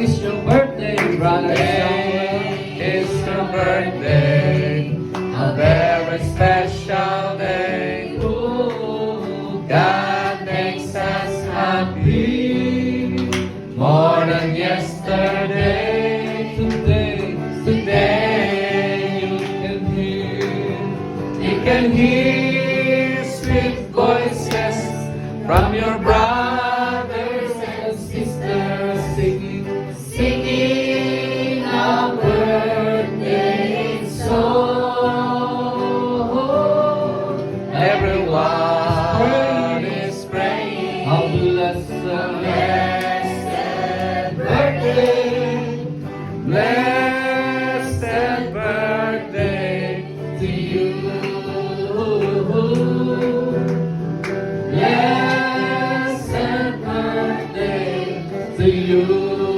is your birthday, brother Today is your birthday, a very special day. God makes us happy more than yesterday. Today you can hear sweet voices from your brother.